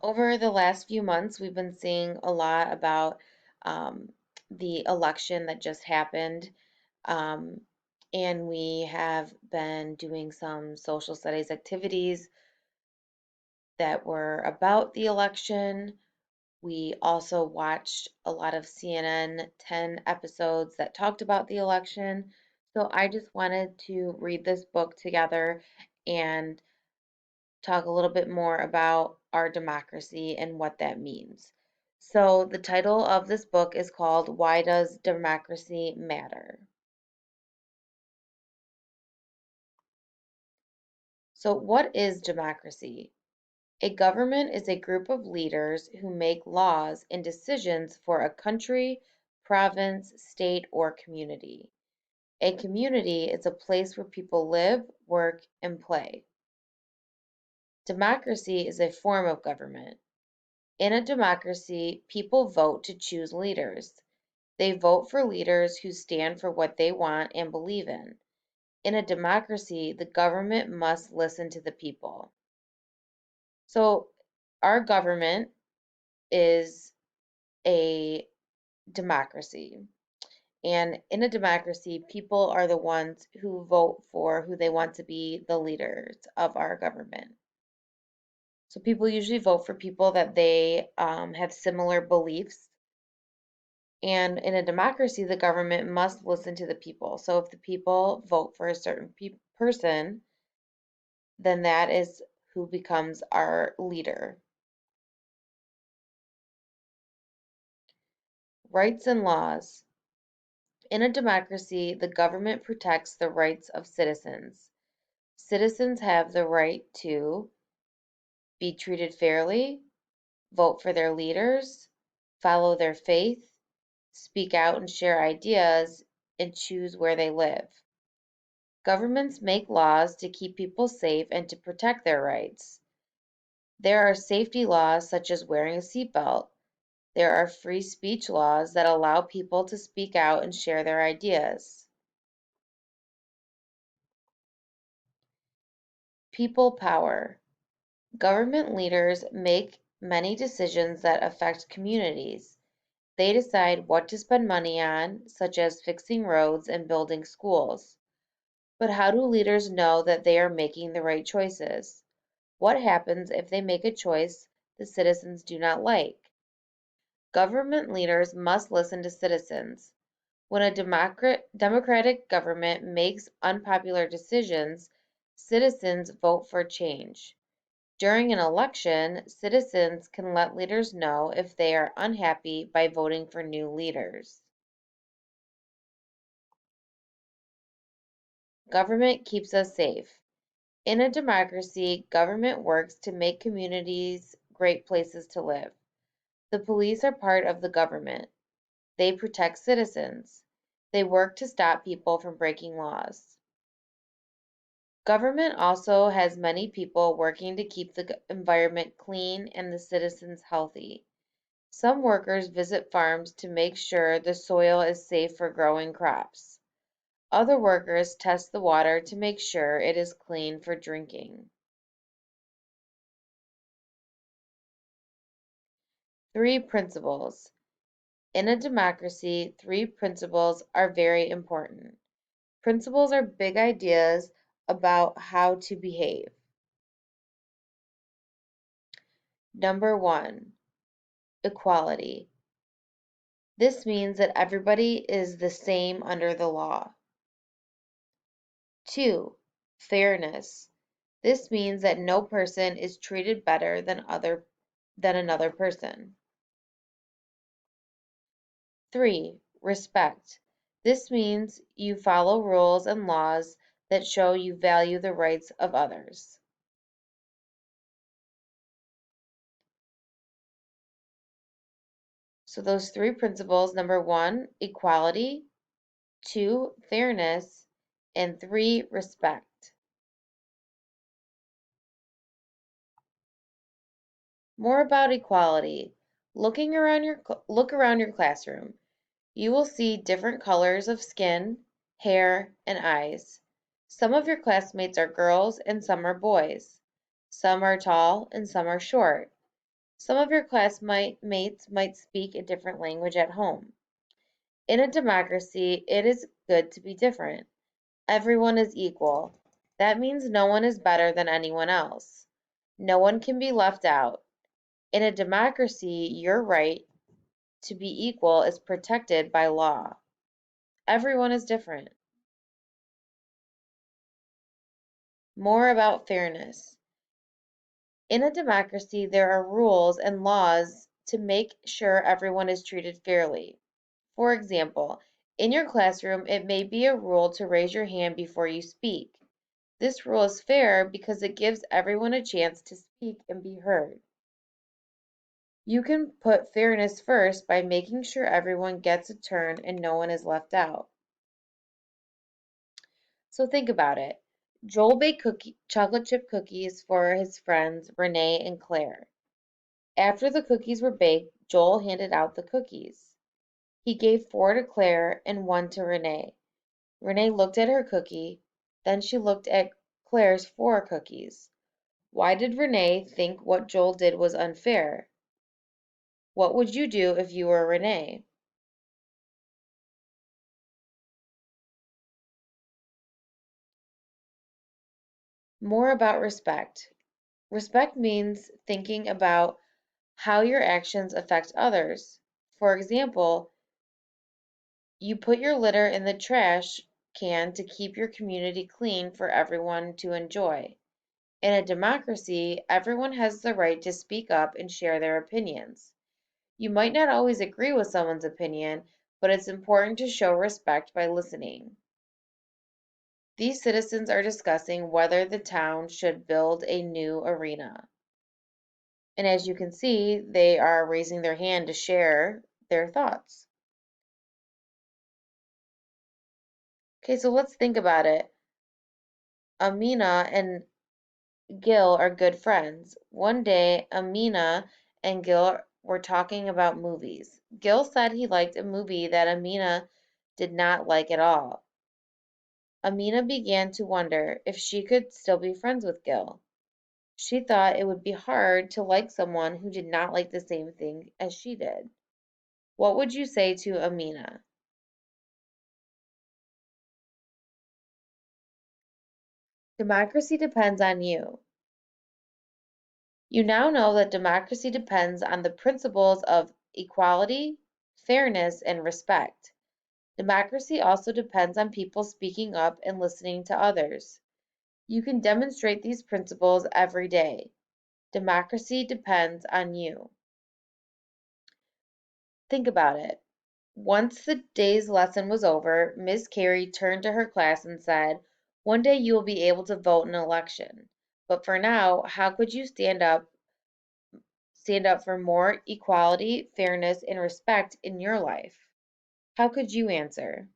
Over the last few months, we've been seeing a lot about um, the election that just happened. Um, and we have been doing some social studies activities that were about the election. We also watched a lot of CNN 10 episodes that talked about the election. So I just wanted to read this book together and talk a little bit more about our democracy and what that means. So, the title of this book is called Why Does Democracy Matter? So, what is democracy? A government is a group of leaders who make laws and decisions for a country, province, state, or community. A community is a place where people live, work, and play. Democracy is a form of government. In a democracy, people vote to choose leaders. They vote for leaders who stand for what they want and believe in. In a democracy, the government must listen to the people. So, our government is a democracy. And in a democracy, people are the ones who vote for who they want to be the leaders of our government. So, people usually vote for people that they have similar beliefs. And in a democracy, the government must listen to the people. So if the people vote for a certain person, then that is who becomes our leader. Rights and laws. In a democracy, the government protects the rights of citizens. Citizens have the right to be treated fairly, vote for their leaders, follow their faith, speak out and share ideas, and choose where they live. Governments make laws to keep people safe and to protect their rights. There are safety laws such as wearing a seatbelt. There are free speech laws that allow people to speak out and share their ideas. People power. Government leaders make many decisions that affect communities. They decide what to spend money on, such as fixing roads and building schools. But how do leaders know that they are making the right choices? What happens if they make a choice the citizens do not like? Government leaders must listen to citizens. When a democratic government makes unpopular decisions, citizens vote for change. During an election, citizens can let leaders know if they are unhappy by voting for new leaders. Government keeps us safe. In a democracy, government works to make communities great places to live. The police are part of the government. They protect citizens. They work to stop people from breaking laws. Government also has many people working to keep the environment clean and the citizens healthy. Some workers visit farms to make sure the soil is safe for growing crops. Other workers test the water to make sure it is clean for drinking. Three principles. In a democracy, three principles are very important. Principles are big ideas about how to behave. Number one, equality. This means that everybody is the same under the law. Two, fairness. This means that no person is treated better than another person. Three, respect. This means you follow rules and laws that show you value the rights of others. So those three principles, number one, equality, two, fairness, and three, respect. More about equality. Look around your classroom. You will see different colors of skin, hair, and eyes. Some of your classmates are girls and some are boys. Some are tall and some are short. Some of your classmates might speak a different language at home. In a democracy, it is good to be different. Everyone is equal. That means no one is better than anyone else. No one can be left out. In a democracy, your right to be equal is protected by law. Everyone is different. More about fairness. In a democracy, there are rules and laws to make sure everyone is treated fairly. For example, in your classroom, it may be a rule to raise your hand before you speak. This rule is fair because it gives everyone a chance to speak and be heard. You can put fairness first by making sure everyone gets a turn and no one is left out. So think about it. Joel baked chocolate chip cookies for his friends Renee and Claire. After the cookies were baked, Joel handed out the cookies. He gave 4 to Claire and 1 to Renee. Renee looked at her cookie, then she looked at Claire's 4 cookies. Why did Renee think what Joel did was unfair? What would you do if you were Renee? More about respect. Respect means thinking about how your actions affect others. For example, you put your litter in the trash can to keep your community clean for everyone to enjoy. In a democracy, everyone has the right to speak up and share their opinions. You might not always agree with someone's opinion, but it's important to show respect by listening. These citizens are discussing whether the town should build a new arena. And as you can see, they are raising their hand to share their thoughts. Okay, so let's think about it. Amina and Gil are good friends. One day, Amina and Gil were talking about movies. Gil said he liked a movie that Amina did not like at all. Amina began to wonder if she could still be friends with Gil. She thought it would be hard to like someone who did not like the same thing as she did. What would you say to Amina? Democracy depends on you. You now know that democracy depends on the principles of equality, fairness, and respect. Democracy also depends on people speaking up and listening to others. You can demonstrate these principles every day. Democracy depends on you. Think about it. Once the day's lesson was over, Miss Carey turned to her class and said, "One day you will be able to vote in an election. But for now, how could you stand up for more equality, fairness, and respect in your life?" How could you answer?